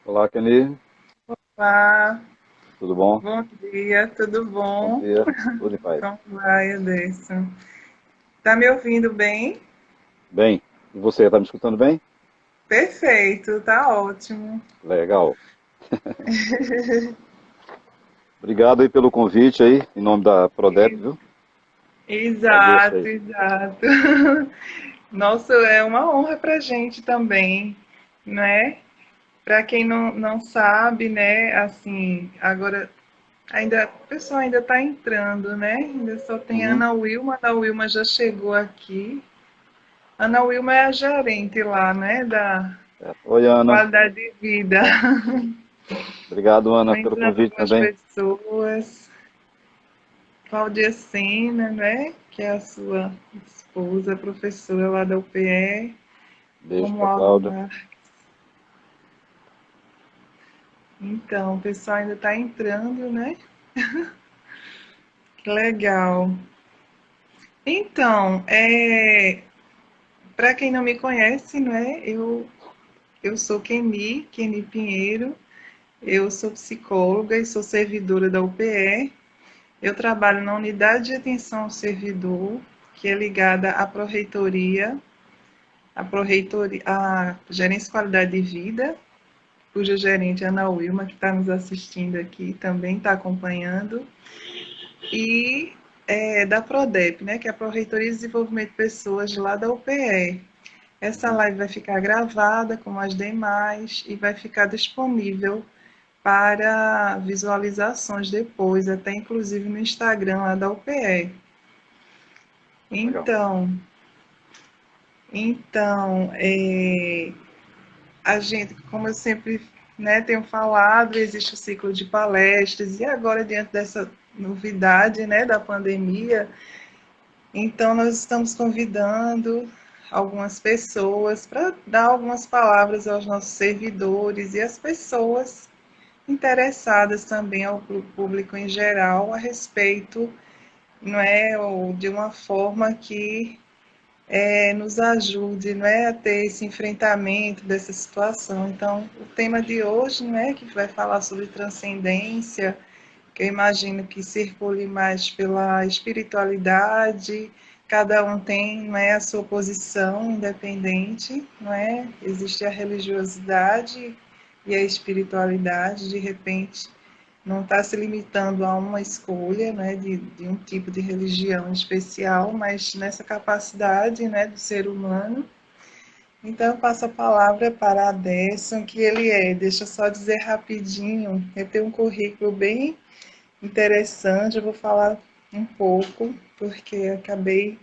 Olá, Kenny. Olá, Tudo bom? bom dia, tudo Bom bom? dia. Tudo em paz. Como vai, Adesso? Tá me ouvindo bem? Bem, e você, está me escutando bem? Perfeito, tá ótimo. Legal. Obrigado aí pelo convite aí, em nome da Prodep, viu? Agradeço Exato, aí. exato. Nossa, é uma honra pra gente também, né? Para quem não sabe, né, assim, agora ainda, o pessoal ainda tá entrando, né? Ainda só tem Uhum. Ana Wilma já chegou aqui. Ana Wilma é a gerente lá, né, da Oi, Ana. qualidade de vida. Obrigado, Ana, Estão pelo entrando convite algumas também. pessoas. Cláudia Sena, né? Que é a sua esposa, professora lá da UPE. Beijo para Romualdo Cláudia. Mar. Então, o pessoal ainda está entrando, né? Que legal. Então, para quem não me conhece, né? Eu sou Keni Pinheiro. Eu sou psicóloga e sou servidora da UPE. Eu trabalho na unidade de atenção ao servidor, que é ligada à pró-reitoria, a Gerência de Qualidade de Vida, cuja gerente é Ana Wilma, que está nos assistindo aqui, também está acompanhando, e da PRODEP, né, que é a Pró-Reitoria de Desenvolvimento de Pessoas lá da UPE. Essa Uhum. live vai ficar gravada, como as demais, e vai ficar disponível para visualizações depois, até inclusive no Instagram lá da UPE. Legal. Então, então, a gente, como eu sempre, né, tenho falado, existe o ciclo de palestras e agora diante dessa novidade, né, da pandemia, então nós estamos convidando algumas pessoas para dar algumas palavras aos nossos servidores e às pessoas interessadas também ao público em geral a respeito, não é, ou de uma forma que nos ajude, não é, a ter esse enfrentamento dessa situação. Então, o tema de hoje, não é, que vai falar sobre transcendência, que eu imagino que circule mais pela espiritualidade. Cada um tem, não é, a sua posição independente, não é? Existe a religiosidade e a espiritualidade, de repente não está se limitando a uma escolha, né, de um tipo de religião especial, mas nessa capacidade, né, do ser humano. Então eu passo a palavra para a Adesson, que ele é, deixa eu só dizer rapidinho, eu tenho um currículo bem interessante, eu vou falar um pouco, porque acabei,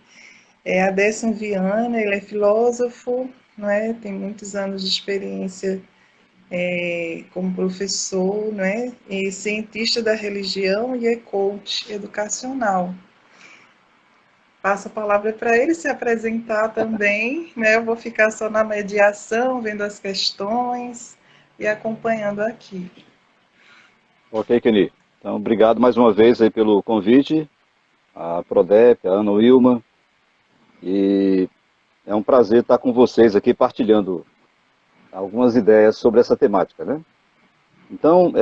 Adesson Viana, ele é filósofo, não é? Tem muitos anos de experiência como professor, né, e cientista da religião e é coach educacional. Passo a palavra para ele se apresentar também, né? Eu vou ficar só na mediação, vendo as questões e acompanhando aqui. Ok, Kenny. Então, obrigado mais uma vez aí pelo convite, a Prodep, a Ana Wilma, e é um prazer estar com vocês aqui partilhando algumas ideias sobre essa temática, né? Então,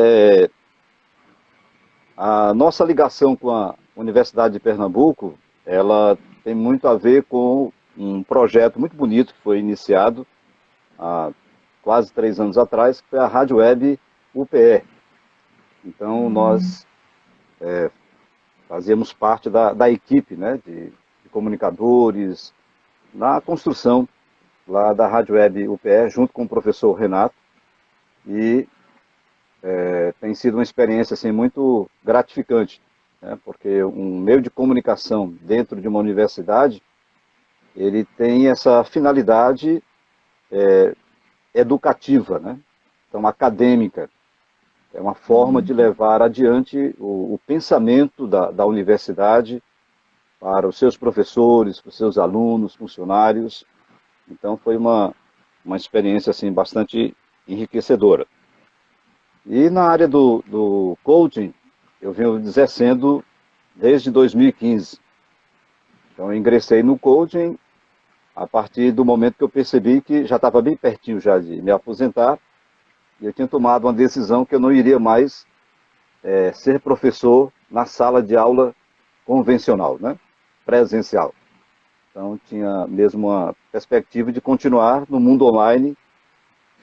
a nossa ligação com a Universidade de Pernambuco, ela tem muito a ver com um projeto muito bonito que foi iniciado há quase 3 anos atrás, que foi a Rádio Web UPE. Então, nós fazíamos parte da equipe, né, de comunicadores na construção lá da Rádio Web UPE, junto com o professor Renato, e tem sido uma experiência assim, muito gratificante, né, porque um meio de comunicação dentro de uma universidade, ele tem essa finalidade educativa, né? Então, acadêmica. É uma forma de levar adiante o pensamento da universidade para os seus professores, para os seus alunos, funcionários. Então, foi uma experiência assim, bastante enriquecedora. E na área do coaching, eu venho exercendo desde 2015. Então, eu ingressei no coaching a partir do momento que eu percebi que já estava bem pertinho já de me aposentar e eu tinha tomado uma decisão que eu não iria mais ser professor na sala de aula convencional, né? Presencial. Então, tinha mesmo uma perspectiva de continuar no mundo online.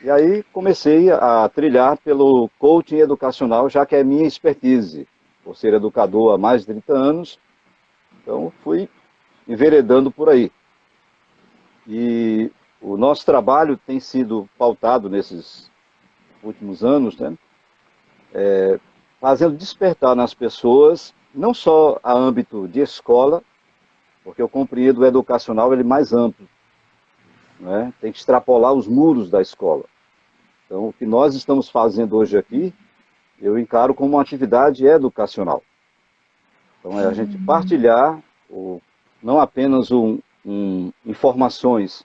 E aí comecei a trilhar pelo coaching educacional, já que é minha expertise. Por ser educador há mais de 30 anos, então fui enveredando por aí. E o nosso trabalho tem sido pautado nesses últimos anos, né? Fazendo despertar nas pessoas, não só a âmbito de escola, porque eu compreendo o educacional ele é mais amplo, né? Tem que extrapolar os muros da escola. Então, o que nós estamos fazendo hoje aqui, eu encaro como uma atividade educacional. Então, é a gente partilhar não apenas informações,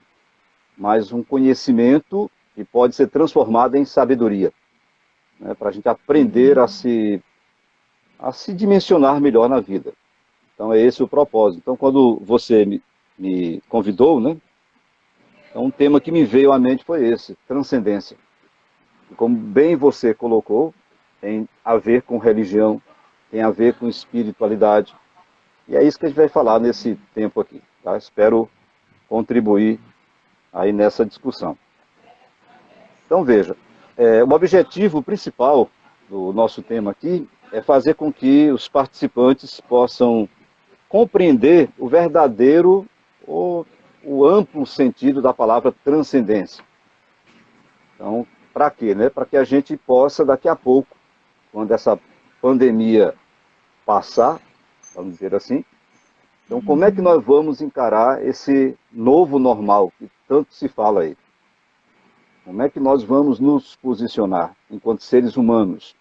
mas um conhecimento que pode ser transformado em sabedoria, né? Para a gente aprender a se dimensionar melhor na vida. Então, é esse o propósito. Então, quando você me convidou, né? Então, um tema que me veio à mente foi esse, transcendência. E como bem você colocou, tem a ver com religião, tem a ver com espiritualidade. E é isso que a gente vai falar nesse tempo aqui. Tá? Espero contribuir aí nessa discussão. Então, veja, o objetivo principal do nosso tema aqui é fazer com que os participantes possam compreender o verdadeiro ou o amplo sentido da palavra transcendência. Então, para quê? Né? Para que a gente possa, daqui a pouco, quando essa pandemia passar, vamos dizer assim, então como é que nós vamos encarar esse novo normal que tanto se fala aí? Como é que nós vamos nos posicionar enquanto seres humanos,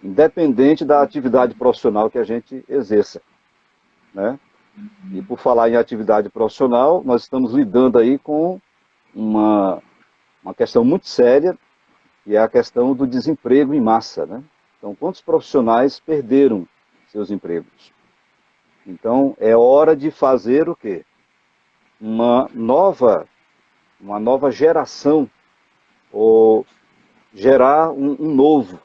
independente da atividade profissional que a gente exerça, né? E por falar em atividade profissional, nós estamos lidando aí com uma questão muito séria, que é a questão do desemprego em massa, né? Então, quantos profissionais perderam seus empregos? Então, é hora de fazer o quê? Uma nova geração, ou gerar um novo.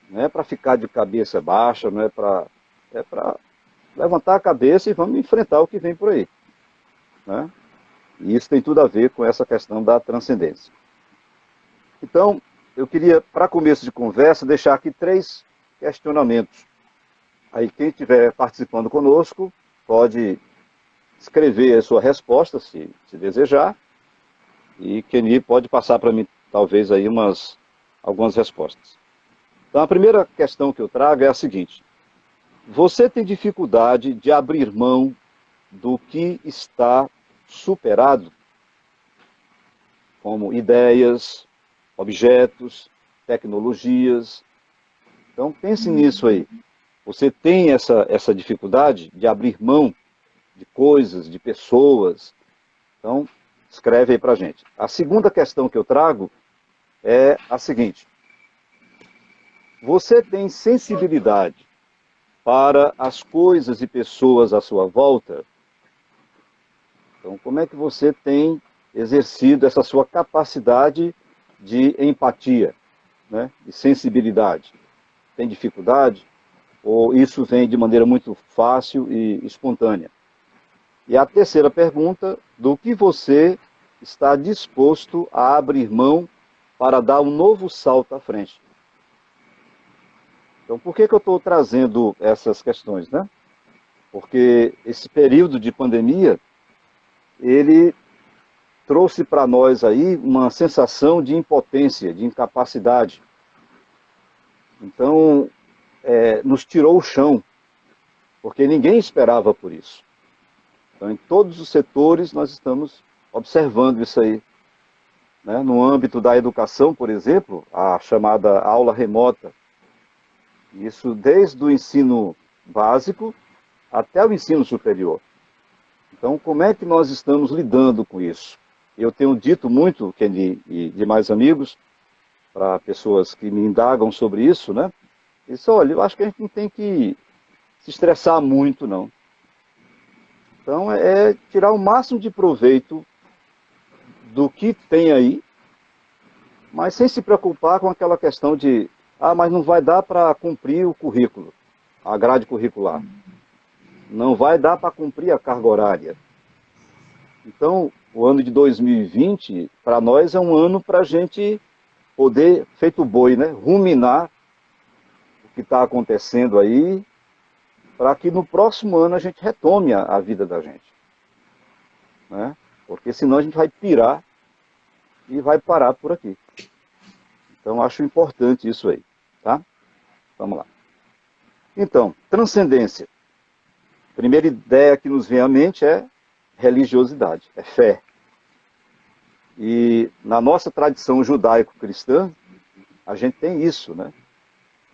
Não é para ficar de cabeça baixa, não é para levantar a cabeça e vamos enfrentar o que vem por aí, né? E isso tem tudo a ver com essa questão da transcendência. Então, eu queria, para começo de conversa, deixar aqui 3 questionamentos. Aí, quem estiver participando conosco, pode escrever a sua resposta, se desejar, e Kenny pode passar para mim, talvez, aí algumas respostas. Então, a primeira questão que eu trago é a seguinte: você tem dificuldade de abrir mão do que está superado, como ideias, objetos, tecnologias? Então, pense nisso aí. Você tem essa dificuldade de abrir mão de coisas, de pessoas? Então, escreve aí para a gente. A segunda questão que eu trago é a seguinte: você tem sensibilidade para as coisas e pessoas à sua volta? Então, como é que você tem exercido essa sua capacidade de empatia, né? De sensibilidade? Tem dificuldade? Ou isso vem de maneira muito fácil e espontânea? E a terceira pergunta: do que você está disposto a abrir mão para dar um novo salto à frente? Então, por que eu estou trazendo essas questões, né? Porque esse período de pandemia, ele trouxe para nós aí uma sensação de impotência, de incapacidade. Então, nos tirou o chão, porque ninguém esperava por isso. Então, em todos os setores, nós estamos observando isso aí, né? No âmbito da educação, por exemplo, a chamada aula remota. Isso desde o ensino básico até o ensino superior. Então, como é que nós estamos lidando com isso? Eu tenho dito muito, Kenny e demais amigos, para pessoas que me indagam sobre isso, né? Isso, olha, eu acho que a gente não tem que se estressar muito, não. Então, é tirar o máximo de proveito do que tem aí, mas sem se preocupar com aquela questão de, mas não vai dar para cumprir o currículo, a grade curricular. Não vai dar para cumprir a carga horária. Então, o ano de 2020, para nós, é um ano para a gente poder, feito boi, né, ruminar o que está acontecendo aí, para que no próximo ano a gente retome a vida da gente. Né? Porque senão a gente vai pirar e vai parar por aqui. Então, acho importante isso aí. Tá? Vamos lá. Então, transcendência. Primeira ideia que nos vem à mente é religiosidade, é fé. E na nossa tradição judaico-cristã, a gente tem isso, né?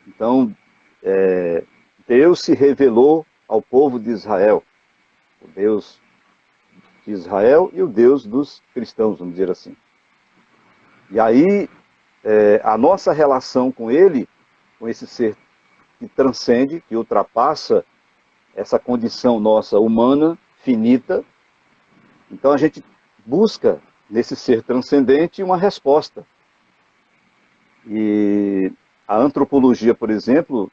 Então, Deus se revelou ao povo de Israel, o Deus de Israel e o Deus dos cristãos, vamos dizer assim. E aí, a nossa relação com ele, com esse ser que transcende, que ultrapassa essa condição nossa humana, finita, então a gente busca nesse ser transcendente uma resposta. E a antropologia, por exemplo,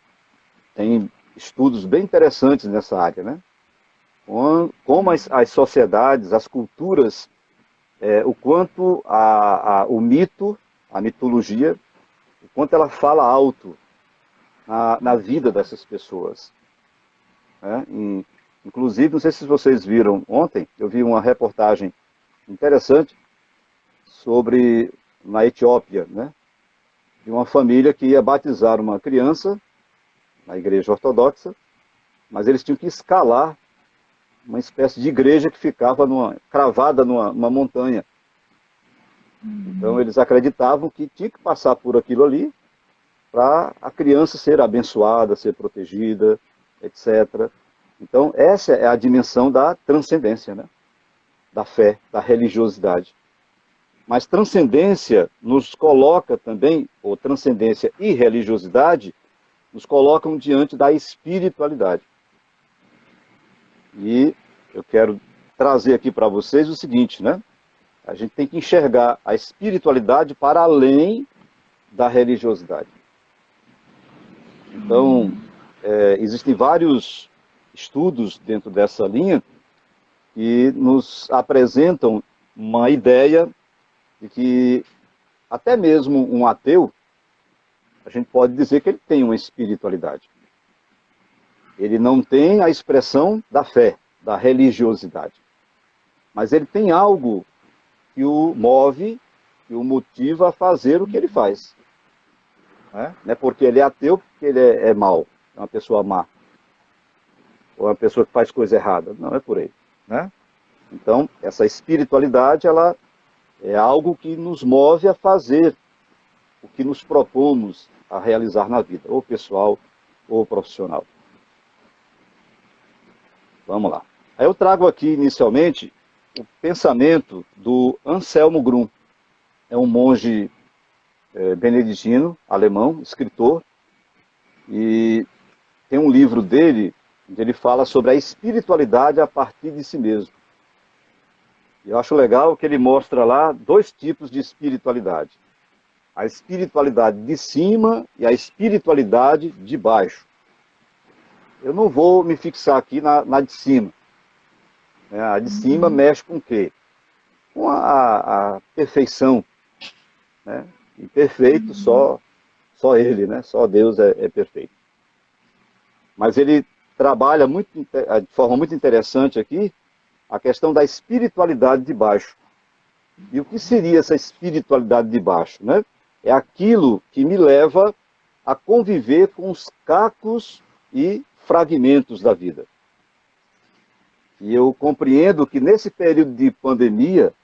tem estudos bem interessantes nessa área, né? Como as sociedades, as culturas, o quanto o mito, a mitologia, o quanto ela fala alto na vida dessas pessoas. Né? Inclusive, não sei se vocês viram ontem, eu vi uma reportagem interessante sobre, na Etiópia, né? De uma família que ia batizar uma criança na igreja ortodoxa, mas eles tinham que escalar uma espécie de igreja que ficava cravada numa montanha. Então eles acreditavam que tinha que passar por aquilo ali para a criança ser abençoada, ser protegida, etc. Então essa é a dimensão da transcendência, né? Da fé, da religiosidade. Mas transcendência nos coloca também, ou transcendência e religiosidade, nos colocam diante da espiritualidade. E eu quero trazer aqui para vocês o seguinte, né? A gente tem que enxergar a espiritualidade para além da religiosidade. Então, existem vários estudos dentro dessa linha que nos apresentam uma ideia de que até mesmo um ateu, a gente pode dizer que ele tem uma espiritualidade. Ele não tem a expressão da fé, da religiosidade. Mas ele tem algo que o move, que o motiva a fazer o que ele faz. Não é porque ele é ateu, porque ele é mau, é uma pessoa má. Ou é uma pessoa que faz coisa errada. Não, é por aí. Né? Então, essa espiritualidade, ela é algo que nos move a fazer o que nos propomos a realizar na vida, ou pessoal, ou profissional. Vamos lá. Aí eu trago aqui, inicialmente, o pensamento do Anselmo Grum. É um monge beneditino, alemão, escritor, e tem um livro dele, onde ele fala sobre a espiritualidade a partir de si mesmo. E eu acho legal que ele mostra lá dois tipos de espiritualidade. A espiritualidade de cima e a espiritualidade de baixo. Eu não vou me fixar aqui na de cima. A de cima mexe com o quê? Com a perfeição. Né? E perfeito só ele, né? Só Deus é perfeito. Mas ele trabalha de forma muito interessante aqui a questão da espiritualidade de baixo. E o que seria essa espiritualidade de baixo? Né? É aquilo que me leva a conviver com os cacos e fragmentos da vida. E eu compreendo que nesse período de pandemia,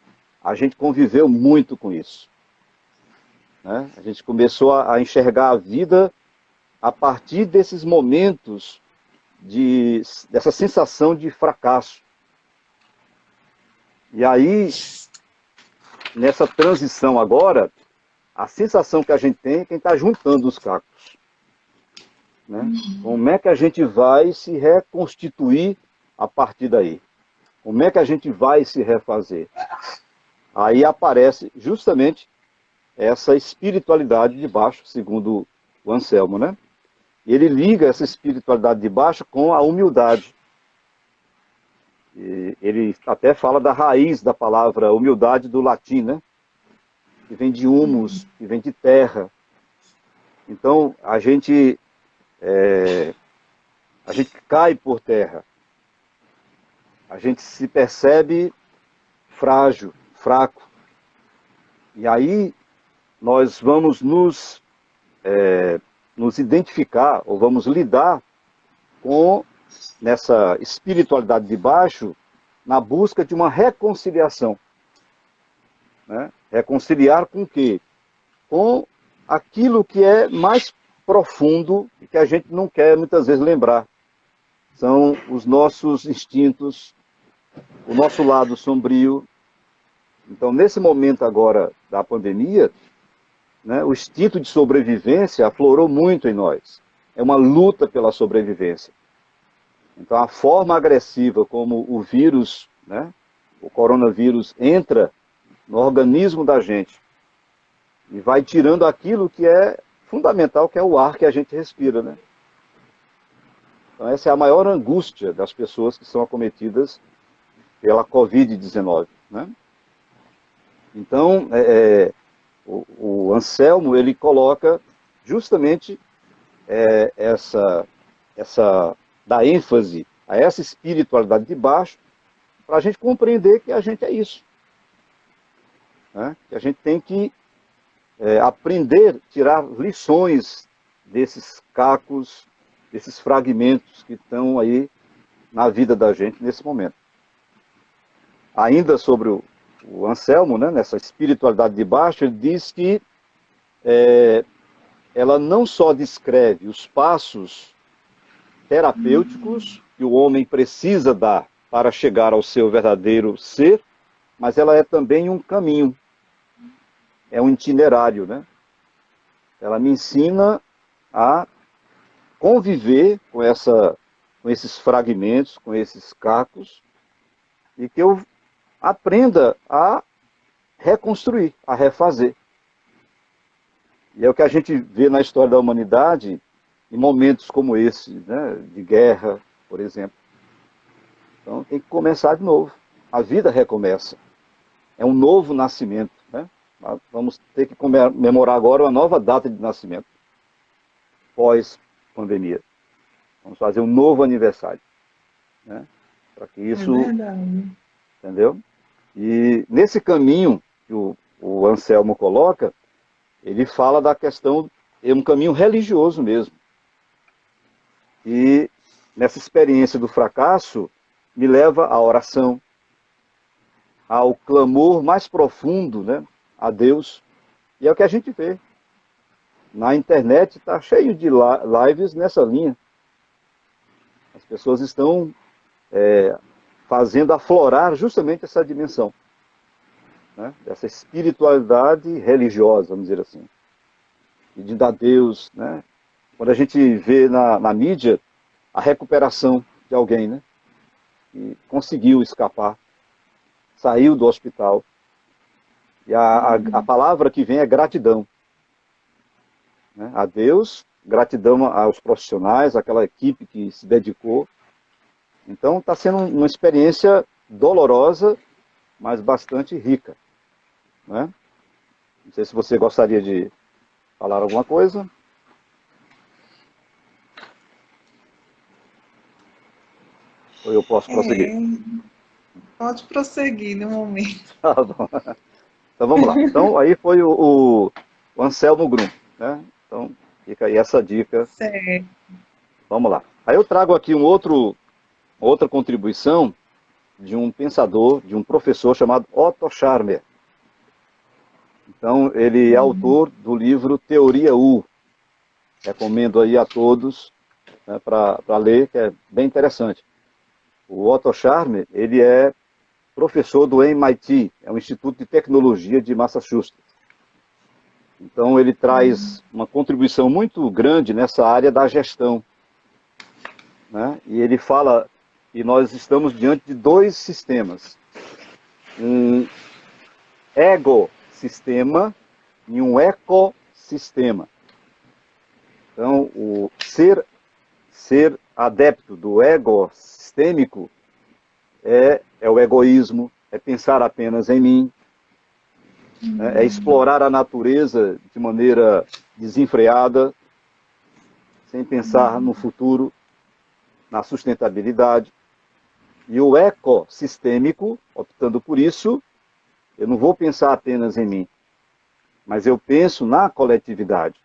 a gente conviveu muito com isso. Né? A gente começou a enxergar a vida a partir desses momentos, dessa sensação de fracasso. E aí, nessa transição agora, a sensação que a gente tem é quem está juntando os cacos. Né? Como é que a gente vai se reconstituir a partir daí? Como é que a gente vai se refazer? Aí aparece justamente essa espiritualidade de baixo, segundo o Anselmo, né? E ele liga essa espiritualidade de baixo com a humildade. E ele até fala da raiz da palavra humildade do latim, né? Que vem de humus, que vem de terra. Então, a gente cai por terra. A gente se percebe frágil, fraco. E aí nós vamos nos identificar, ou vamos lidar com, nessa espiritualidade de baixo, na busca de uma reconciliação. Né? Reconciliar com o quê? Com aquilo que é mais profundo e que a gente não quer muitas vezes lembrar. São os nossos instintos, o nosso lado sombrio. Então, nesse momento agora da pandemia, né, o instinto de sobrevivência aflorou muito em nós. É uma luta pela sobrevivência. Então, a forma agressiva como o vírus, né, o coronavírus, entra no organismo da gente e vai tirando aquilo que é fundamental, que é o ar que a gente respira, né? Então, essa é a maior angústia das pessoas que são acometidas pela Covid-19, né? Então, o Anselmo, ele coloca justamente dá ênfase a essa espiritualidade de baixo, para a gente compreender que a gente é isso. Né? Que a gente tem que aprender, tirar lições desses cacos, desses fragmentos que estão aí na vida da gente nesse momento. Ainda sobre o Anselmo, né, nessa espiritualidade de baixo, ele diz que ela não só descreve os passos terapêuticos que o homem precisa dar para chegar ao seu verdadeiro ser, mas ela é também um caminho, é um itinerário, né? Ela me ensina a conviver com esses fragmentos, com esses cacos, e que eu aprenda a reconstruir, a refazer. E é o que a gente vê na história da humanidade, em momentos como esse, né, de guerra, por exemplo. Então tem que começar de novo. A vida recomeça. É um novo nascimento. Né? Vamos ter que comemorar agora uma nova data de nascimento, pós-pandemia. Vamos fazer um novo aniversário. Né? Para que isso... É verdade. Entendeu? E nesse caminho que o Anselmo coloca, ele fala da questão, é um caminho religioso mesmo. E nessa experiência do fracasso, me leva à oração, ao clamor mais profundo, né, a Deus. E é o que a gente vê. Na internet está cheio de lives nessa linha. As pessoas estão fazendo aflorar justamente essa dimensão, né, dessa espiritualidade religiosa, vamos dizer assim. Pedindo a Deus, né? Quando a gente vê na mídia a recuperação de alguém, né? Que conseguiu escapar, saiu do hospital. E a palavra que vem é gratidão. Né? A Deus, gratidão aos profissionais, àquela equipe que se dedicou. Então está sendo uma experiência dolorosa, mas bastante rica. Né? Não sei se você gostaria de falar alguma coisa. Ou eu posso prosseguir? Pode prosseguir no momento. Tá bom. Então vamos lá. Então aí foi o Anselmo Grum, né? Então fica aí essa dica. Certo. Vamos lá. Aí eu trago aqui outra contribuição de um pensador, de um professor chamado Otto Scharmer. Então ele é autor do livro Teoria U. Recomendo aí a todos, né, para ler, que é bem interessante. O Otto Scharmer, ele é professor do MIT, é um Instituto de Tecnologia de Massachusetts. Então ele traz uma contribuição muito grande nessa área da gestão. Né? E ele fala que nós estamos diante de dois sistemas. Um ego-sistema em um ecossistema. Então, o ser adepto do ego sistêmico é o egoísmo, é pensar apenas em mim, né? É explorar a natureza de maneira desenfreada, sem pensar no futuro, na sustentabilidade. E o ecossistêmico, optando por isso, eu não vou pensar apenas em mim, mas eu penso na coletividade,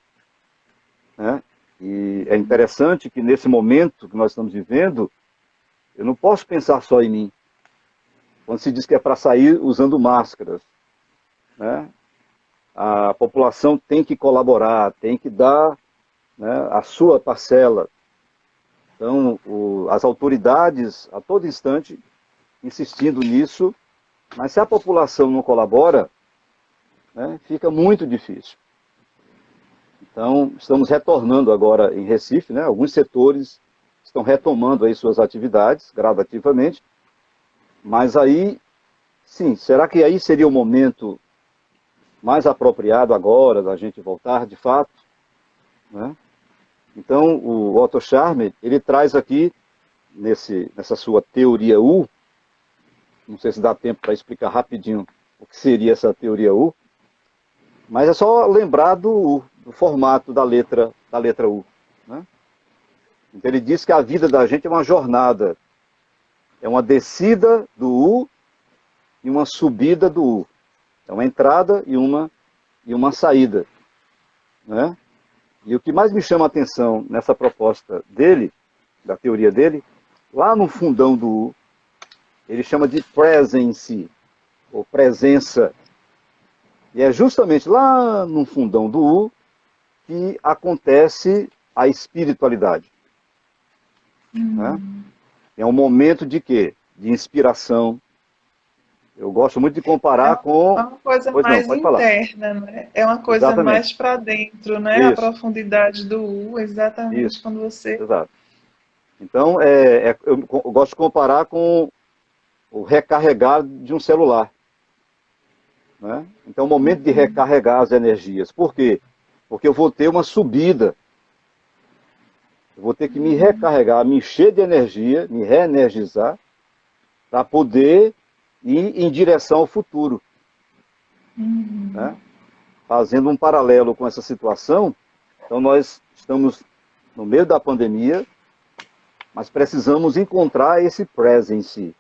né? E é interessante que nesse momento que nós estamos vivendo, eu não posso pensar só em mim. Quando se diz que é para sair usando máscaras, né? A população tem que colaborar, tem que dar, né, a sua parcela. Então, as autoridades, a todo instante, insistindo nisso, mas se a população não colabora, né, fica muito difícil. Então, estamos retornando agora em Recife, né, alguns setores estão retomando aí suas atividades gradativamente, mas aí, sim, será que aí seria o momento mais apropriado agora da gente voltar de fato, né? Então, o Otto Scharmer, ele traz aqui, nessa sua teoria U, não sei se dá tempo para explicar rapidinho o que seria essa teoria U, mas é só lembrar do formato da letra U, né? Então, ele diz que a vida da gente é uma jornada, é uma descida do U e uma subida do U. É uma entrada e uma saída, né? E o que mais me chama a atenção nessa proposta dele, da teoria dele, lá no fundão do U, ele chama de presence, ou presença. E é justamente lá no fundão do U que acontece a espiritualidade, né? É um momento de quê? De inspiração. Eu gosto muito de comparar É com... uma coisa Pois não, mais pode falar. interna, né? É uma coisa Exatamente. mais para dentro, né? A Isso, profundidade do U, exatamente isso. quando você. Exato. Então, eu gosto de comparar com o recarregar de um celular, né? Então, é o momento de recarregar as energias. Por quê? Porque eu vou ter uma subida. Eu vou ter que me recarregar, me encher de energia, me reenergizar, para poder ir em direção ao futuro, né? Fazendo um paralelo com essa situação, então nós estamos no meio da pandemia, mas precisamos encontrar esse presence,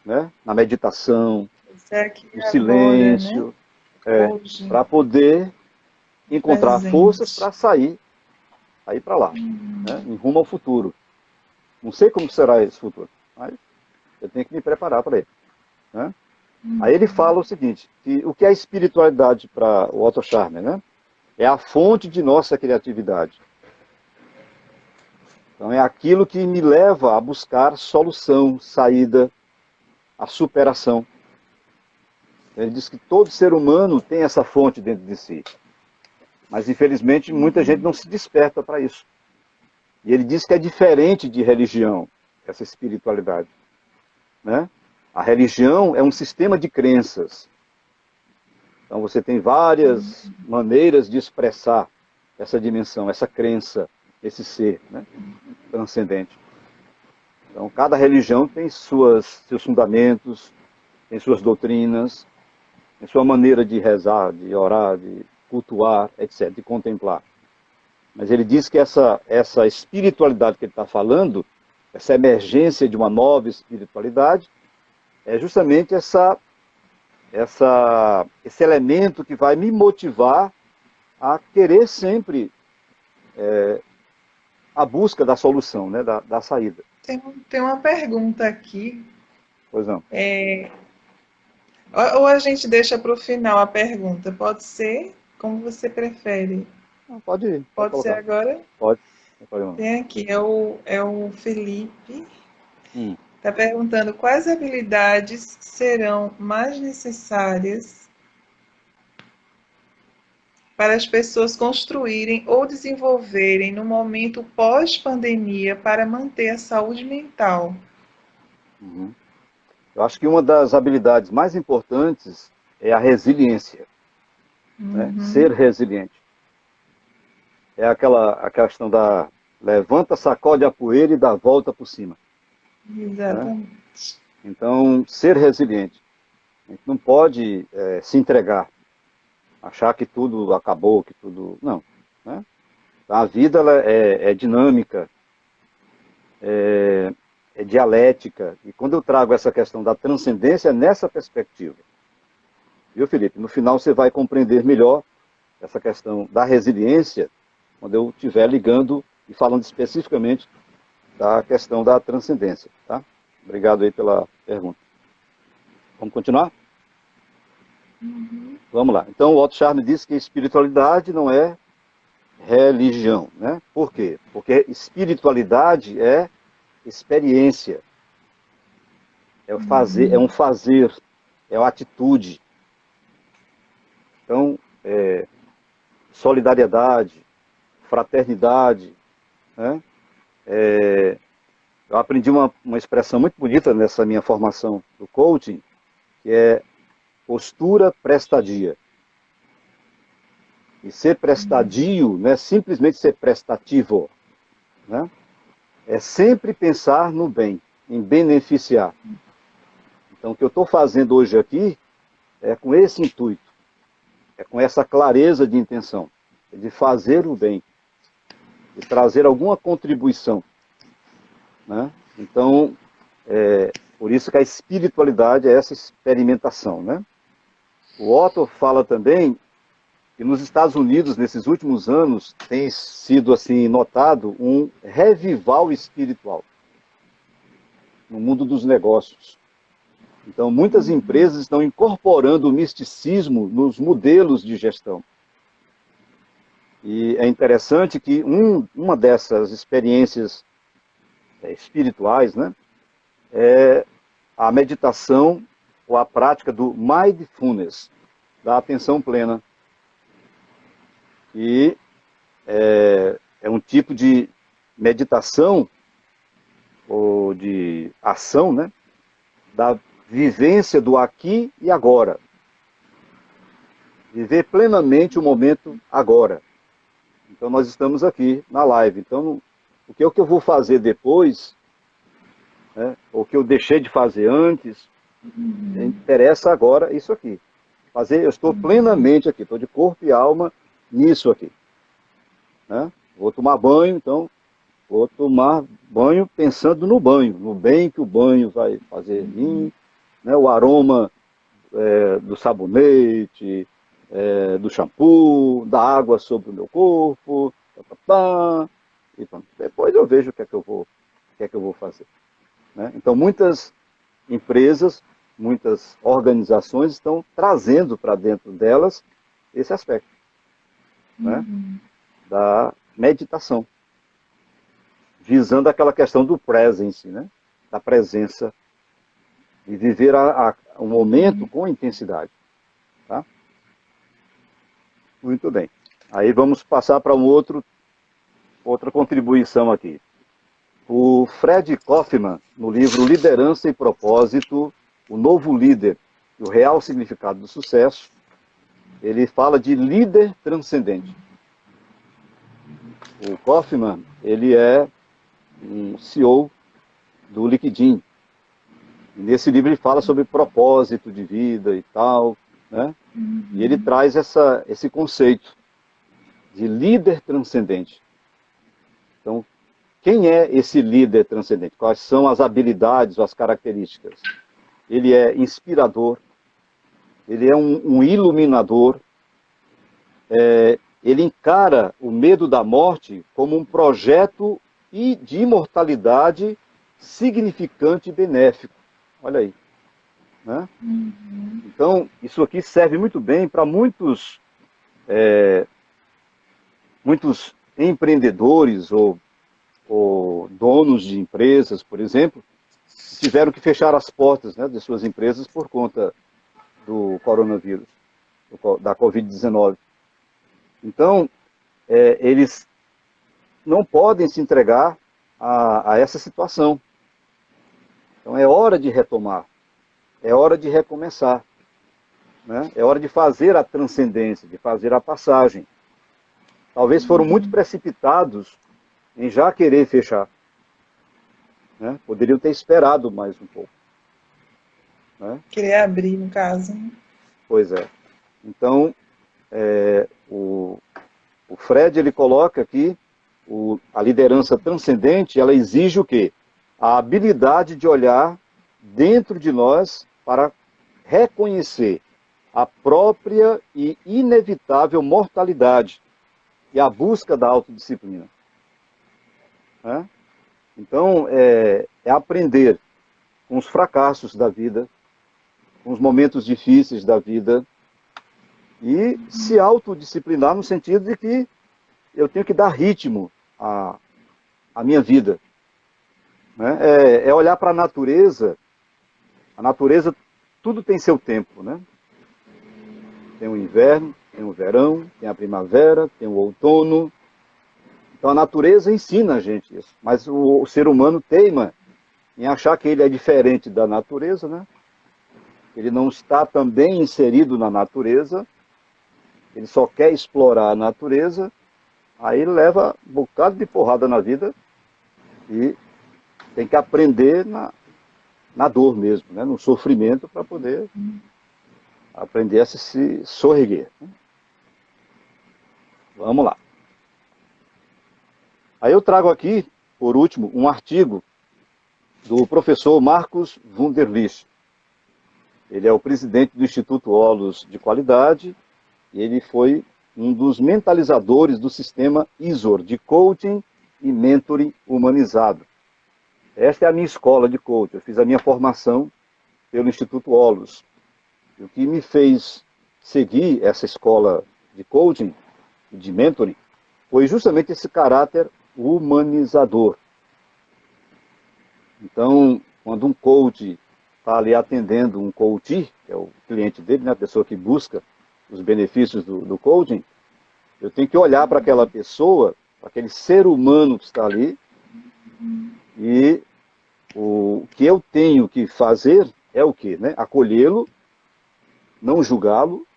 né? Na meditação, Você é aqui no agora, né? silêncio, Hoje, para poder encontrar forças presente. para sair para lá, né? Em rumo ao futuro. Não sei como será esse futuro, mas eu tenho que me preparar para ele, né? Aí ele fala o seguinte, que o que é espiritualidade para o Otto Scharmer, né? É a fonte de nossa criatividade. Então é aquilo que me leva a buscar solução, saída, a superação. Ele diz que todo ser humano tem essa fonte dentro de si. Mas, infelizmente, muita gente não se desperta para isso. E ele diz que é diferente de religião, essa espiritualidade, né? A religião é um sistema de crenças. Então, você tem várias maneiras de expressar essa dimensão, essa crença, esse ser, né, transcendente. Então, cada religião tem seus fundamentos, tem suas doutrinas, tem sua maneira de rezar, de orar, de cultuar, etc., de contemplar. Mas ele diz que essa espiritualidade que ele está falando, essa emergência de uma nova espiritualidade, é justamente esse elemento que vai me motivar a querer sempre a busca da solução, né, da saída. Tem uma pergunta aqui. Pois não. Ou a gente deixa para o final a pergunta? Pode ser? Como você prefere? Não, pode ir, pode Pode ser colocar. agora? Pode. Não pode não. Tem aqui, é o Felipe. Hum. Está perguntando quais habilidades serão mais necessárias para as pessoas construírem ou desenvolverem no momento pós-pandemia para manter a saúde mental. Uhum. Eu acho que uma das habilidades mais importantes é a resiliência. né? Ser resiliente. É aquela questão da levanta, sacode a poeira e dá a volta por cima. Né? Exatamente. Então, ser resiliente. A gente não pode se entregar, achar que tudo acabou, que tudo... Não. Né? A vida ela é dinâmica, é dialética. E quando eu trago essa questão da transcendência, é nessa perspectiva. Viu, Felipe? No final você vai compreender melhor essa questão da resiliência, quando eu estiver ligando e falando especificamente da questão da transcendência. Tá? Obrigado aí pela pergunta. Vamos continuar? Vamos lá. Então, o Otto Scharmer disse que espiritualidade não é religião. Né? Por quê? Porque espiritualidade é experiência, é um fazer, é uma atitude. Então, solidariedade, fraternidade. Né? Eu aprendi uma expressão muito bonita nessa minha formação do coaching, que é postura prestadia. E ser prestadio não é simplesmente ser prestativo. Né? É sempre pensar no bem, em beneficiar. Então, o que eu estou fazendo hoje aqui é com esse intuito, é com essa clareza de intenção, de fazer o bem, de trazer alguma contribuição. Né? Então, por isso que a espiritualidade é essa experimentação. Né? O Otto fala também que nos Estados Unidos, nesses últimos anos, tem sido assim notado um revival espiritual no mundo dos negócios. Então, muitas empresas estão incorporando o misticismo nos modelos de gestão. E é interessante que uma dessas experiências espirituais, né, é a meditação ou a prática do mindfulness, da atenção plena. E é um tipo de meditação ou de ação, né, da vivência do aqui e agora. Viver plenamente o momento agora. Então nós estamos aqui na live. Então o que eu vou fazer depois, né, o que eu deixei de fazer antes, interessa agora isso aqui. Eu estou plenamente aqui, estou de corpo e alma nisso aqui. Né? Vou tomar banho, então vou tomar banho pensando no banho, no bem que o banho vai fazer em mim, né? O aroma do sabonete, do shampoo, da água sobre o meu corpo, e depois eu vejo o que é que eu vou fazer. Né? Então muitas empresas, muitas organizações estão trazendo para dentro delas esse aspecto, né? Da meditação, visando aquela questão do presence, né? Da presença, e viver o momento com intensidade. Tá? Muito bem. Aí vamos passar para outra contribuição aqui. O Fred Kaufman, no livro Liderança e Propósito, o novo líder, o real significado do sucesso, ele fala de líder transcendente. O Kaufman, ele é um CEO do LinkedIn. E nesse livro ele fala sobre propósito de vida e tal, né? E ele traz esse conceito de líder transcendente. Então, quem é esse líder transcendente? Quais são as habilidades ou as características? Ele é inspirador, ele é um iluminador, ele encara o medo da morte como um projeto de imortalidade significante e benéfico. Olha aí. Né? Então, isso aqui serve muito bem para muitos empreendedores ou donos de empresas, por exemplo, que tiveram que fechar as portas, né, de suas empresas por conta do coronavírus, da Covid-19. Então, eles não podem se entregar a essa situação. Então, é hora de retomar, é hora de recomeçar. né? É hora de fazer a transcendência, de fazer a passagem. Talvez foram muito precipitados em já querer fechar, né? Poderiam ter esperado mais um pouco, né? Querer abrir, no caso. Pois é. Então, o Fred, ele coloca aqui, a liderança transcendente, ela exige o quê? A habilidade de olhar dentro de nós para reconhecer a própria e inevitável mortalidade e a busca da autodisciplina, né? Então, é aprender com os fracassos da vida, com os momentos difíceis da vida, e se autodisciplinar no sentido de que eu tenho que dar ritmo à minha vida, né? É olhar para a natureza, tudo tem seu tempo, né? Tem o inverno, tem o verão, tem a primavera, tem o outono. Então a natureza ensina a gente isso, mas o ser humano teima em achar que ele é diferente da natureza, né? Ele não está também inserido na natureza, ele só quer explorar a natureza, aí ele leva um bocado de porrada na vida e tem que aprender na dor mesmo, né? No sofrimento, para poder aprender a se sorrir. Vamos lá. Aí eu trago aqui, por último, um artigo do professor Marcos Wunderlich. Ele é o presidente do Instituto Olus de Qualidade e ele foi um dos mentalizadores do sistema ISOR, de coaching e mentoring humanizado. Esta é a minha escola de coaching. Eu fiz a minha formação pelo Instituto Olus. E o que me fez seguir essa escola de coaching e de mentoring foi justamente esse caráter humanizador. Então, quando um coach está ali atendendo um coachee, que é o cliente dele, né, a pessoa que busca os benefícios do coaching, eu tenho que olhar para aquela pessoa, para aquele ser humano que está ali, e o que eu tenho que fazer é o quê? Né? Acolhê-lo, não julgá-lo,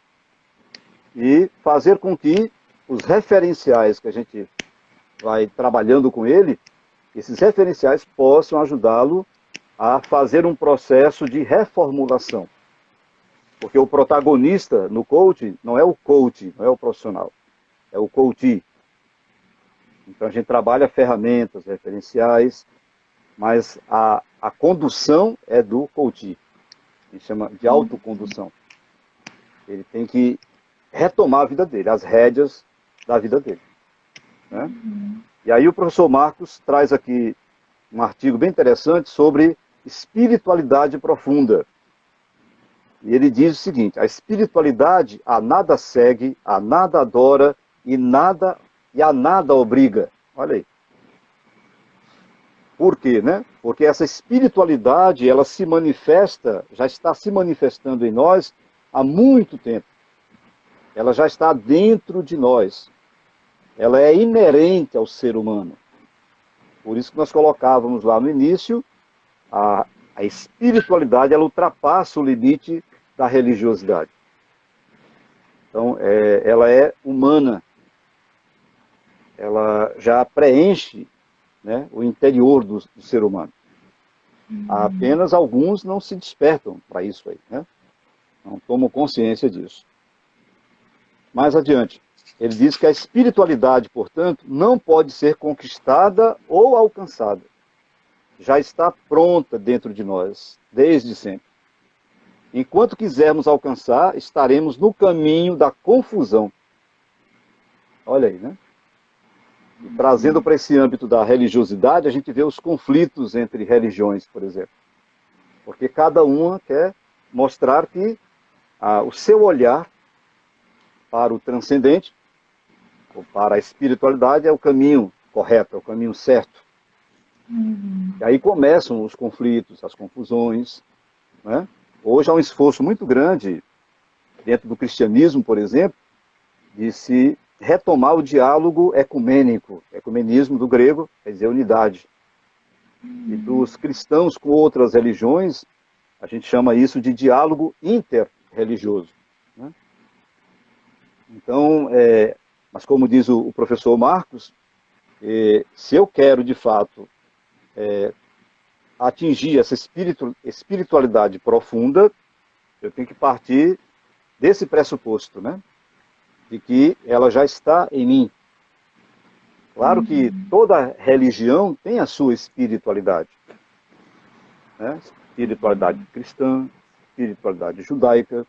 e fazer com que os referenciais que a gente vai trabalhando com ele, esses referenciais possam ajudá-lo a fazer um processo de reformulação. Porque o protagonista no coaching não é o coach, não é o profissional, é o coachee. Então a gente trabalha ferramentas, referenciais, mas a condução é do coachee. A gente chama de autocondução. Ele tem que retomar a vida dele, as rédeas da vida dele, né? E aí o professor Marcos traz aqui um artigo bem interessante sobre espiritualidade profunda. E ele diz o seguinte: a espiritualidade a nada segue, a nada adora e a nada obriga. Olha aí. Por quê, né? Porque essa espiritualidade, ela se manifesta, já está se manifestando em nós há muito tempo. Ela já está dentro de nós. Ela é inerente ao ser humano. Por isso que nós colocávamos lá no início, a espiritualidade, ela ultrapassa o limite da religiosidade. Então, ela é humana. Ela já preenche, né, o interior do ser humano. Apenas alguns não se despertam para isso aí, né? Não tomam consciência disso. Mais adiante, ele diz que a espiritualidade, portanto, não pode ser conquistada ou alcançada. Já está pronta dentro de nós, desde sempre. Enquanto quisermos alcançar, estaremos no caminho da confusão. Olha aí, né? E trazendo para esse âmbito da religiosidade, a gente vê os conflitos entre religiões, por exemplo. Porque cada uma quer mostrar que o seu olhar para o transcendente, ou para a espiritualidade, é o caminho correto, é o caminho certo. E aí começam os conflitos, as confusões, né? Hoje há um esforço muito grande, dentro do cristianismo, por exemplo, de se retomar o diálogo ecumênico, ecumenismo do grego, quer dizer unidade. E dos cristãos com outras religiões, a gente chama isso de diálogo interreligioso. Então, mas como diz o professor Marcos, se eu quero, de fato, atingir essa espiritualidade profunda, eu tenho que partir desse pressuposto, né? De que ela já está em mim. Claro que toda religião tem a sua espiritualidade, né? Espiritualidade cristã, espiritualidade judaica,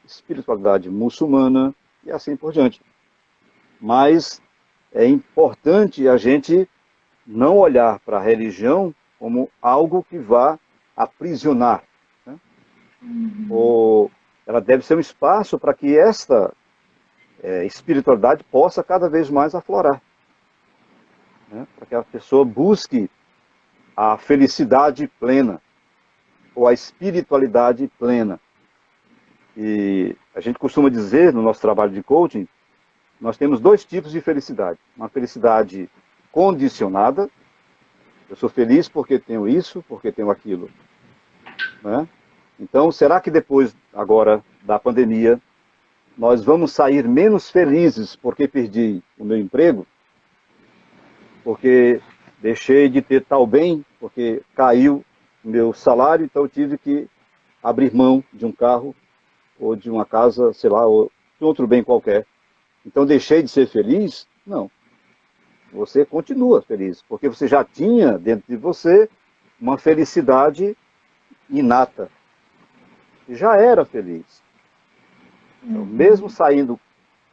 espiritualidade muçulmana e assim por diante. Mas é importante a gente não olhar para a religião como algo que vá aprisionar, né? Ou ela deve ser um espaço para que esta espiritualidade possa cada vez mais aflorar, né? Para que a pessoa busque a felicidade plena, ou a espiritualidade plena. E a gente costuma dizer no nosso trabalho de coaching, nós temos dois tipos de felicidade. Uma felicidade condicionada, eu sou feliz porque tenho isso, porque tenho aquilo, né? Então, será que depois, agora, da pandemia, nós vamos sair menos felizes porque perdi o meu emprego? Porque deixei de ter tal bem, porque caiu o meu salário, então eu tive que abrir mão de um carro, ou de uma casa, sei lá, ou de outro bem qualquer. Então deixei de ser feliz? Não. Você continua feliz, porque você já tinha dentro de você uma felicidade inata. E já era feliz. Então, mesmo saindo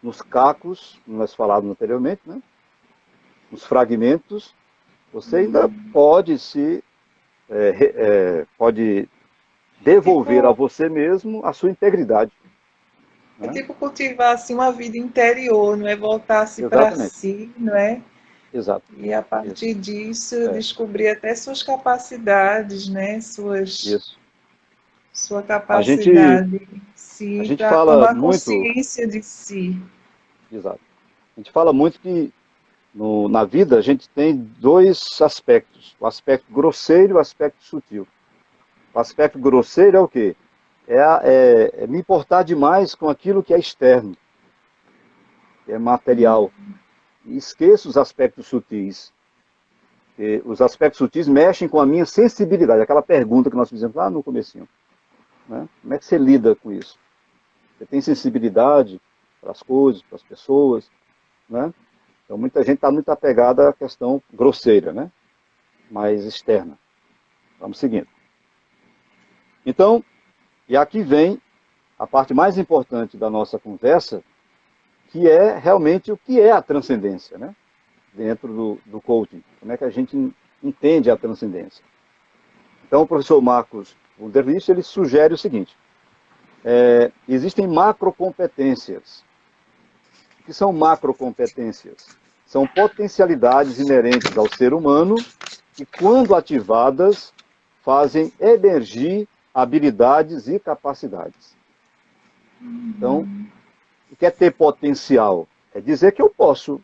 nos cacos, como nós falávamos anteriormente, né? Nos fragmentos, você ainda pode pode devolver a Tipo, você mesmo a sua integridade. é Né? tipo cultivar assim uma vida interior, não é voltar-se para Exatamente. si, não é? Exato. E a Isso. partir disso É, descobrir até suas capacidades, né? isso. Sua A gente, capacidade em a si, gente para fala tomar muito, consciência de si. exato. A gente fala muito que na vida a gente tem dois aspectos, o aspecto grosseiro e o aspecto sutil. O aspecto grosseiro é o quê? É me importar demais com aquilo que é externo, que é material. E esqueço os aspectos sutis. E os aspectos sutis mexem com a minha sensibilidade, aquela pergunta que nós fizemos lá no comecinho. Né? Como é que você lida com isso? Você tem sensibilidade para as coisas, para as pessoas, né? Então muita gente está muito apegada à questão grosseira, né? Mais externa. Vamos seguindo. Então, e aqui vem a parte mais importante da nossa conversa, que é realmente o que é a transcendência, né? Dentro do coaching. Como é que a gente entende a transcendência? Então, o professor Marcos Wunderlich, ele sugere o seguinte, existem macrocompetências. O que são macrocompetências? São potencialidades inerentes ao ser humano que, quando ativadas, fazem emergir habilidades e capacidades. Então, o que é ter potencial? É dizer que eu posso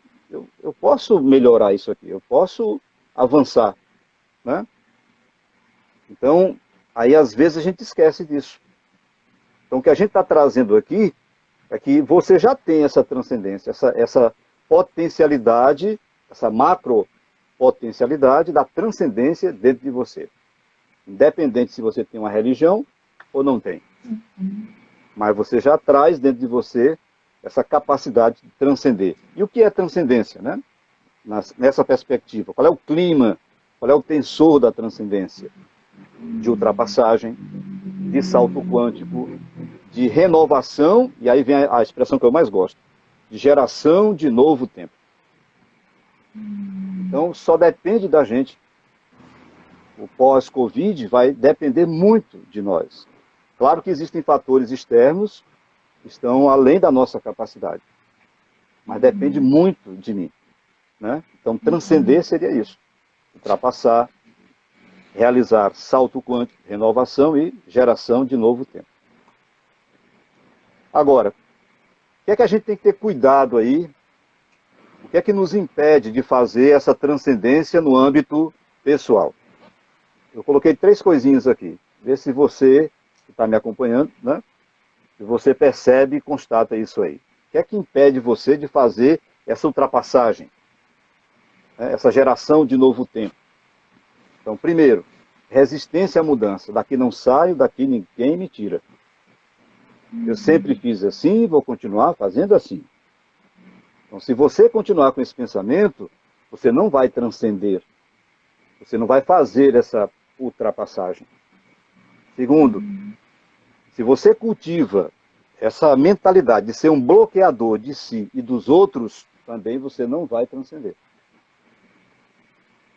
melhorar isso aqui, eu posso avançar, né? Então, aí às vezes a gente esquece disso. Então, o que a gente está trazendo aqui é que você já tem essa transcendência, essa potencialidade, essa macro potencialidade da transcendência dentro de você. Independente se você tem uma religião ou não tem. Mas você já traz dentro de você essa capacidade de transcender. E o que é transcendência, né? Nessa perspectiva, qual é o clima, qual é o tensor da transcendência? De ultrapassagem, de salto quântico, de renovação, e aí vem a expressão que eu mais gosto, de geração de novo tempo. Então, só depende da gente. O pós-Covid vai depender muito de nós. Claro que existem fatores externos que estão além da nossa capacidade, mas depende muito de mim. Né? Então, transcender seria isso. Ultrapassar, realizar salto quântico, renovação e geração de novo tempo. Agora, o que é que a gente tem que ter cuidado aí? O que é que nos impede de fazer essa transcendência no âmbito pessoal? Eu coloquei 3 coisinhas aqui. Vê se você, que está me acompanhando, né? Se você percebe e constata isso aí. que é que impede você de fazer essa ultrapassagem, né? Essa geração de novo tempo? Então, primeiro, resistência à mudança. Daqui não saio, daqui ninguém me tira. Eu sempre fiz assim e vou continuar fazendo assim. Então, se você continuar com esse pensamento, você não vai transcender. Você não vai fazer essa ultrapassagem. Segundo, se você cultiva essa mentalidade de ser um bloqueador de si e dos outros, também você não vai transcender.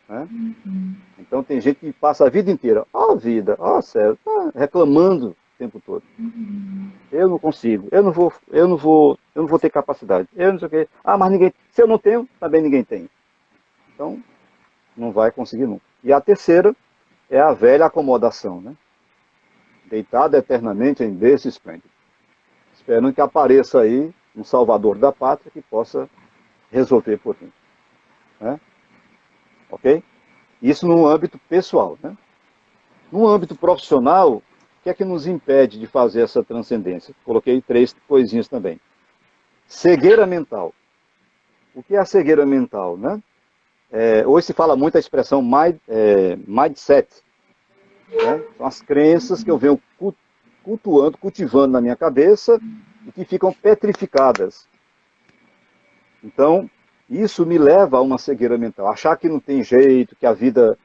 Né? Então tem gente que passa a vida inteira, vida, céu, tá reclamando o tempo todo. Eu não consigo, eu não vou ter capacidade, eu não sei o quê. Mas ninguém, se eu não tenho, também ninguém tem. Então, não vai conseguir nunca. E a terceira é a velha acomodação, né? Deitado eternamente em berço esplêndido, esperando que apareça aí um salvador da pátria que possa resolver por mim. Né? Ok? Isso no âmbito pessoal. Né? No âmbito profissional, o que é que nos impede de fazer essa transcendência? Coloquei 3 coisinhas também. Cegueira mental. O que é a cegueira mental? Né? Hoje se fala muito a expressão mindset. Né? São as crenças que eu venho cultivando na minha cabeça e que ficam petrificadas. Então, isso me leva a uma cegueira mental. Achar que não tem jeito, que a vida,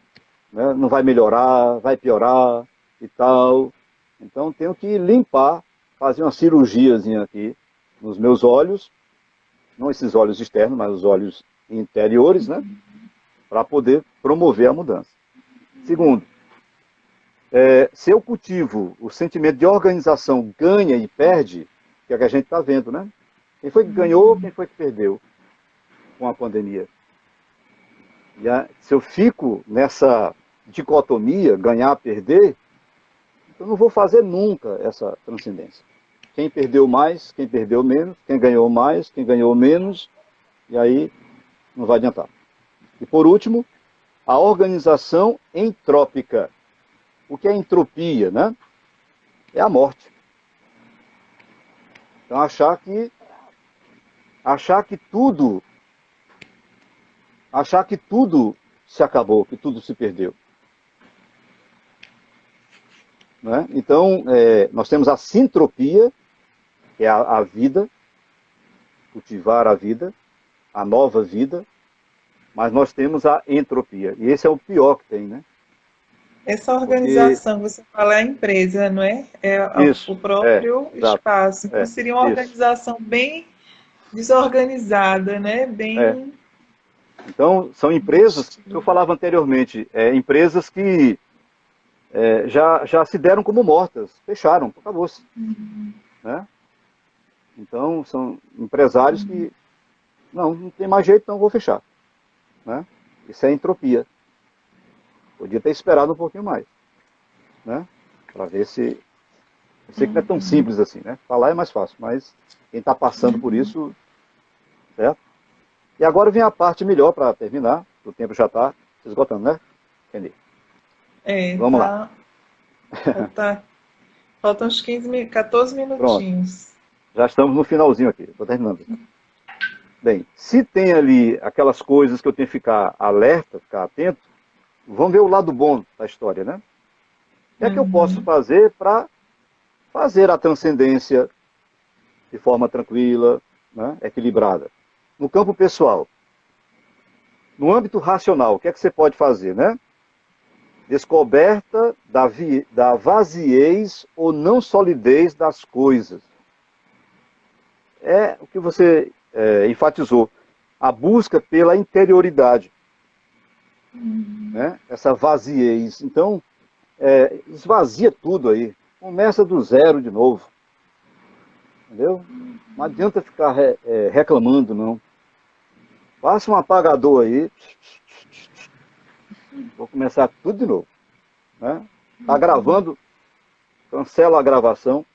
né, não vai melhorar, vai piorar e tal. Então, tenho que limpar, fazer uma cirurgiazinha aqui nos meus olhos, não esses olhos externos, mas os olhos interiores, né, para poder promover a mudança. Segundo, se eu cultivo o sentimento de organização, ganha e perde, que é o que a gente está vendo, né? Quem foi que ganhou, quem foi que perdeu com a pandemia? Se eu fico nessa dicotomia, ganhar, perder, eu não vou fazer nunca essa transcendência. Quem perdeu mais, quem perdeu menos, quem ganhou mais, quem ganhou menos, e aí não vai adiantar. E por último, a organização entrópica. O que é entropia, né? É a morte. Então achar que tudo se acabou, que tudo se perdeu. Né? Então, nós temos a sintropia, que é a vida, cultivar a vida, a nova vida, mas nós temos a entropia. E esse é o pior que tem, né? Essa organização, você fala, é a empresa, não é? É Isso, o próprio exato. espaço. Então, seria uma Isso. organização bem desorganizada, né? Bem... Então, são empresas, que eu falava anteriormente, empresas que já se deram como mortas, fecharam, acabou-se. Né? Então, são empresários que, não tem mais jeito, então vou fechar. Né? Isso é entropia. Podia ter esperado um pouquinho mais. Né? Para ver se... Eu sei que não é tão simples assim, né? Falar é mais fácil, mas quem está passando por isso, certo? E agora vem a parte melhor para terminar, o tempo já está se esgotando, né? Entendi. Vamos lá. Faltam uns 14 minutinhos. Pronto. Já estamos no finalzinho aqui, estou terminando. Bem, se tem ali aquelas coisas que eu tenho que ficar alerta, ficar atento, vamos ver o lado bom da história, né? O que é que eu posso fazer para fazer a transcendência de forma tranquila, né, equilibrada? No campo pessoal, no âmbito racional, o que é que você pode fazer, né? Descoberta da vaziez ou não solidez das coisas. É o que você enfatizou, a busca pela interioridade. Né? Essa vaziez. Então, esvazia tudo aí. Começa do zero de novo. Entendeu? Não adianta ficar reclamando, não. Passa um apagador aí. Vou começar tudo de novo. Né? Tá gravando, cancela a gravação,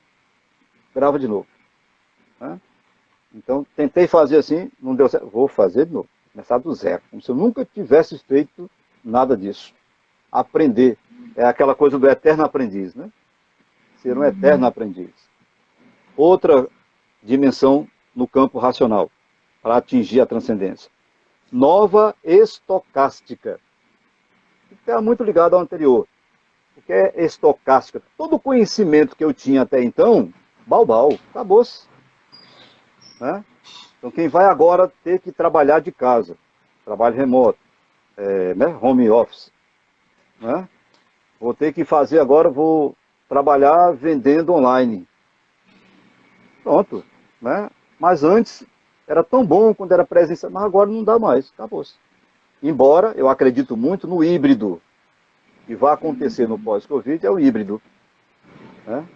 grava de novo. Né? Então, tentei fazer assim, não deu certo. Vou fazer de novo. Começar do zero. Como se eu nunca tivesse feito nada disso. Aprender. É aquela coisa do eterno aprendiz, né? Ser um eterno aprendiz. Outra dimensão no campo racional, para atingir a transcendência. Nova estocástica. Está muito ligado ao anterior. O que é estocástica? Todo o conhecimento que eu tinha até então, balbal, acabou-se. Né? Então, quem vai agora ter que trabalhar de casa, trabalho remoto, né? Home office, né? Vou ter que fazer agora, vou trabalhar vendendo online. Pronto. Né? Mas antes era tão bom quando era presencial, mas agora não dá mais, acabou-se. Embora eu acredito muito no híbrido, que vai acontecer no pós-Covid, é o híbrido. Né?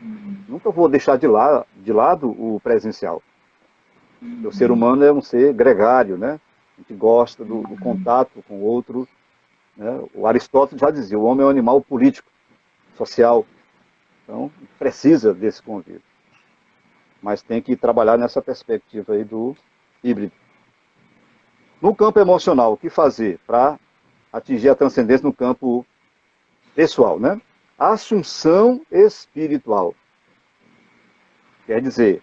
Nunca vou deixar de lado o presencial. O ser humano é um ser gregário, né? A gente gosta do contato com o outro. Né? O Aristóteles já dizia, o homem é um animal político, social. Então, precisa desse convívio. Mas tem que trabalhar nessa perspectiva aí do híbrido. No campo emocional, o que fazer para atingir a transcendência no campo pessoal, né? Assunção espiritual. Quer dizer,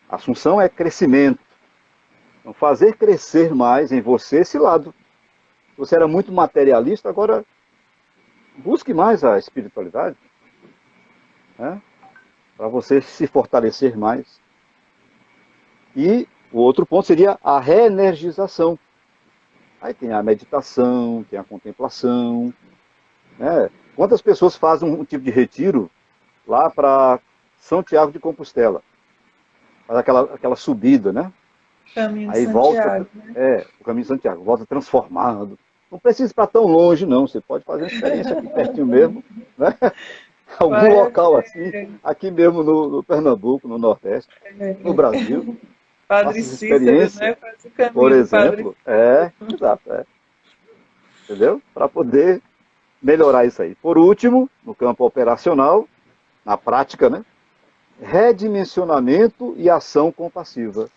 assunção é crescimento. Então, fazer crescer mais em você esse lado. Você era muito materialista, agora busque mais a espiritualidade. Né? Para você se fortalecer mais. E o outro ponto seria a reenergização. Aí tem a meditação, tem a contemplação. Né? Quantas pessoas fazem um tipo de retiro lá para São Tiago de Compostela? Faz aquela subida, né? Caminho de Aí volta, Santiago, né? o caminho de Santiago, volta transformado. Não precisa ir para tão longe, não. Você pode fazer uma experiência aqui pertinho mesmo, né? Algum Vai local assim, até aqui mesmo no Pernambuco, no Nordeste, no Brasil. Padre Faça essa Cícero, experiência, né? Faz o por caminho do Padre exemplo, exato, entendeu? Para poder melhorar isso aí. Por último, no campo operacional, na prática, né? Redimensionamento e ação compassiva.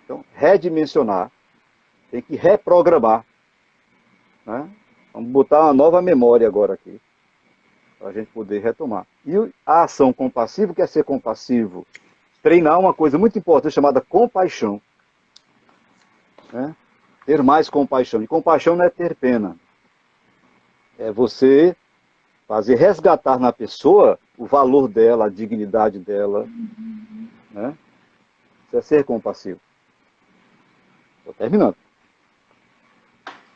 Então, redimensionar, tem que reprogramar. Né? Vamos botar uma nova memória agora aqui, para a gente poder retomar. E a ação compassiva, o que é ser compassivo? Treinar uma coisa muito importante chamada compaixão. Né? Ter mais compaixão. E compaixão não é ter pena. É você fazer resgatar na pessoa o valor dela, a dignidade dela. Né? Isso é ser compassivo. Estou terminando.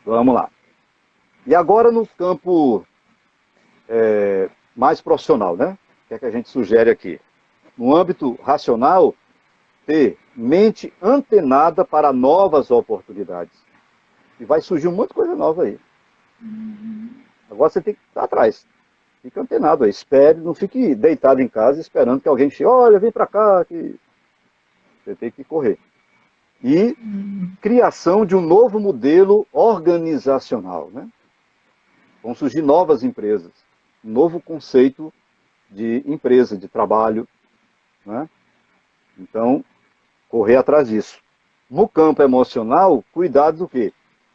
Vamos lá. E agora no campo mais profissional, né? O que é que a gente sugere aqui? No âmbito racional, ter mente antenada para novas oportunidades. E vai surgir um monte de coisa nova aí. Agora você tem que estar atrás. Fique antenado aí. Espere, não fique deitado em casa esperando que alguém chegue. Olha, vem para cá. Que... Você tem que correr. E criação de um novo modelo organizacional. Né? Vão surgir novas empresas. Um novo conceito de empresa, de trabalho. Né? Então, correr atrás disso. No campo emocional, cuidado do quê?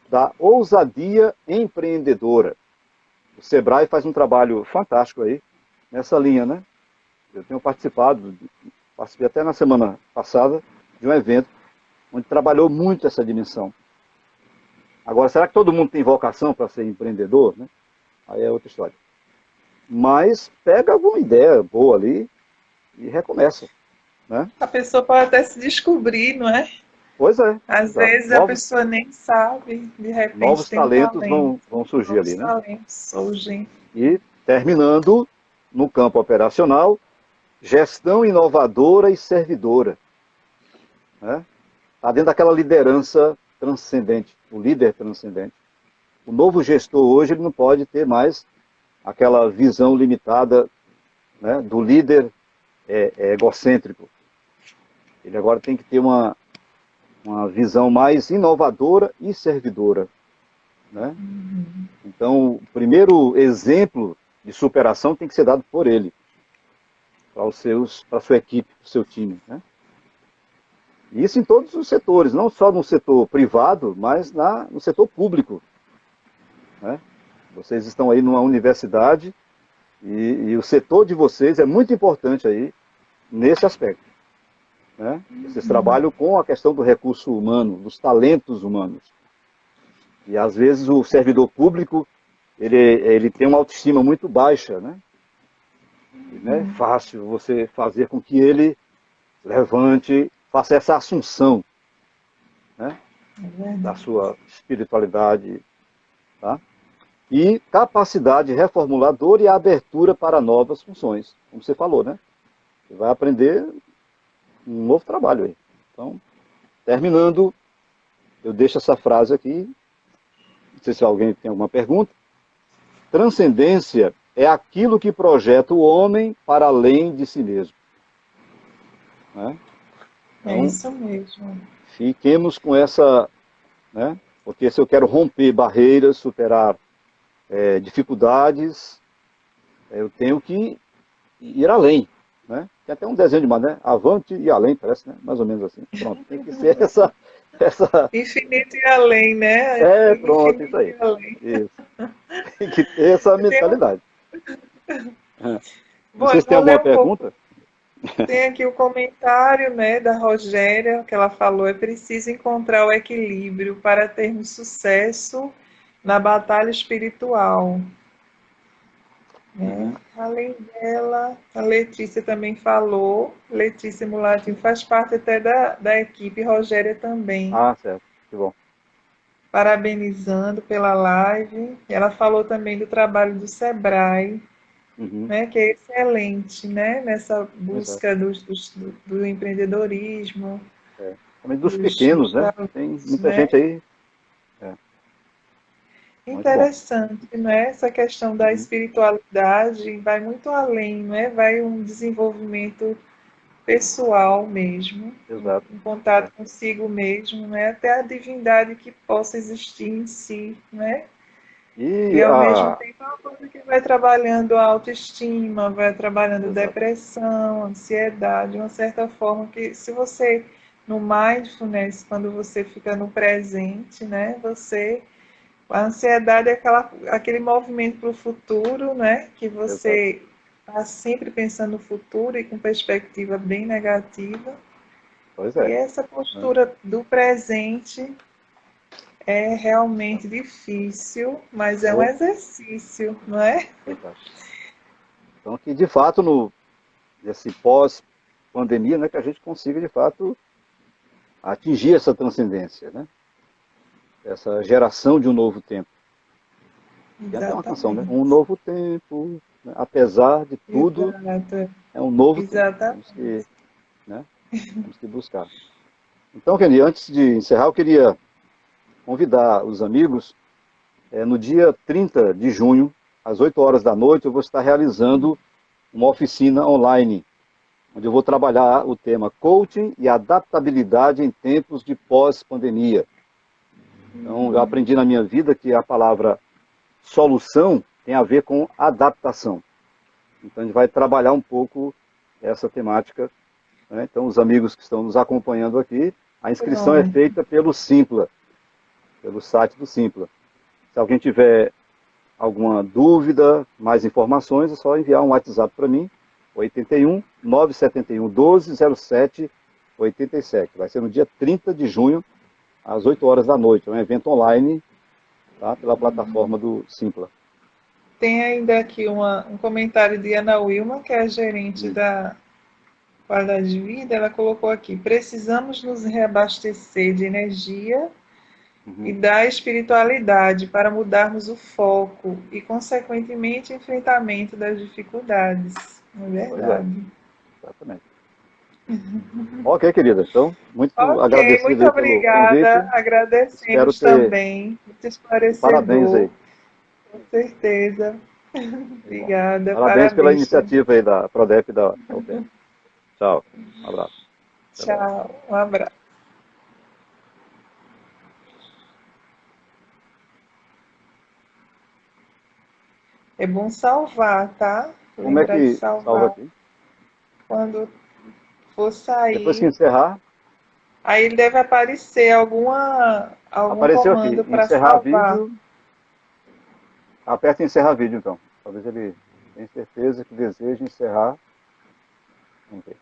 Da ousadia empreendedora. O Sebrae faz um trabalho fantástico aí, nessa linha, né? Eu tenho participei até na semana passada de um evento onde trabalhou muito essa dimensão. Agora, será que todo mundo tem vocação para ser empreendedor? Né? Aí é outra história. Mas pega alguma ideia boa ali e recomeça. Né? A pessoa pode até se descobrir, não é? Pois é. Às Exato. vezes a pessoa nem sabe, de repente Novos tem um talentos talento. vão surgir Novos ali, né? talentos surgem. E terminando no campo operacional, gestão inovadora e servidora. Né? Está dentro daquela liderança transcendente, o líder transcendente. O novo gestor hoje ele não pode ter mais aquela visão limitada, né, do líder egocêntrico. Ele agora tem que ter uma visão mais inovadora e servidora. Né? Então, o primeiro exemplo de superação tem que ser dado por ele, para a sua equipe, para o seu time. Né? E isso em todos os setores, não só no setor privado, mas no setor público. Né? Vocês estão aí numa universidade e o setor de vocês é muito importante aí nesse aspecto. né? Vocês trabalham com a questão do recurso humano, dos talentos humanos. E às vezes o servidor público, ele tem uma autoestima muito baixa, né? E não é fácil você fazer com que ele levante, faça essa assunção, né? É Da verdade. sua espiritualidade, tá? E capacidade reformuladora e abertura para novas funções, como você falou, né? Você vai aprender um novo trabalho aí. Então, terminando, eu deixo essa frase aqui, não sei se alguém tem alguma pergunta. Transcendência é aquilo que projeta o homem para além de si mesmo, né? É Então, isso mesmo. fiquemos com essa, né? Porque se eu quero romper barreiras, superar dificuldades, eu tenho que ir além, né? Tem até um desenho de mané, avante e além, parece, né? Mais ou menos assim. Pronto, tem que ser essa, Infinito e além, né? pronto, isso Infinito aí. e além. Isso. Tem que ter essa Eu tenho, mentalidade. Não bom, sei eu se tem vou alguma ler um pouco. pergunta. Tem aqui o comentário, né, da Rogéria, que ela falou: é preciso encontrar o equilíbrio para termos sucesso na batalha espiritual. Né? Uhum. Além dela, a Letícia também falou. Letícia Mulatinho faz parte até da equipe, Rogéria também, Ah, certo. Que bom. parabenizando pela live. Ela falou também do trabalho do Sebrae, Uhum. né, que é excelente, né, nessa Exato. busca do empreendedorismo, É. Também dos pequenos, dos né? Tem talentos, muita né? gente aí. É, muito bom. Interessante, né? Essa questão da Uhum. espiritualidade vai muito além, né? Vai um desenvolvimento pessoal mesmo, Exato. em contato É. consigo mesmo, né? Até a divindade que possa existir em si, né? E E ao mesmo a. tempo é uma coisa que vai trabalhando a autoestima, vai trabalhando Exato. depressão, ansiedade, de uma certa forma que se você no mindfulness, quando você fica no presente, né? Você a ansiedade é aquele movimento para o futuro, né? Que Exato. você está sempre pensando no futuro e com perspectiva bem negativa. Pois E é. essa Né? postura do presente é realmente difícil, mas é um Oh, exercício, não é? exato. Então, que de fato, nesse pós-pandemia, né, que a gente consiga, de fato, atingir essa transcendência, né? Essa geração de um novo tempo. Tem até uma canção, né? Um Exatamente. novo tempo, né? Apesar de tudo, Exato. é um novo tempo. Temos Exatamente. que, né? Temos que buscar. Então, Kenny, antes de encerrar, eu queria convidar os amigos. No dia 30 de junho, às 8 horas da noite, eu vou estar realizando uma oficina online, onde eu vou trabalhar o tema coaching e adaptabilidade em tempos de pós-pandemia. Então, eu aprendi na minha vida que a palavra solução tem a ver com adaptação. Então, a gente vai trabalhar um pouco essa temática, né? Então, os amigos que estão nos acompanhando aqui, a inscrição é Pronto. feita pelo Simpla, pelo site do Simpla. Se alguém tiver alguma dúvida, mais informações, é só enviar um WhatsApp para mim, 81 971 12 07 87. Vai ser no dia 30 de junho, às 8 horas da noite. É um evento online, tá? Pela plataforma do Simpla. Tem ainda aqui um comentário de Ana Wilma, que é a gerente Hum. da qualidade de vida. Ela colocou aqui: precisamos nos reabastecer de energia e Uhum. da espiritualidade para mudarmos o foco e, consequentemente, enfrentamento das dificuldades. É Pois é, verdade. exatamente. Ok, querida. Então, muito Ok, agradecido muito aí pelo convite. obrigada. Espero Agradecemos ter. também. Muito E parabéns esclarecedor, aí. com certeza. Que bom. Obrigada, Parabéns pela parabéns também. iniciativa aí da Prodep e da UPE. Tchau. Um abraço. Até logo. Tchau, um abraço. É bom salvar, tá? Como é Lembrar de que salva salvar aqui? quando for Depois que sair. encerrar, Aí deve aparecer algum apareceu aqui, comando para encerrar salvar. vídeo, aperta em encerrar vídeo então. Talvez ele tenha certeza que deseja encerrar. Vamos ver.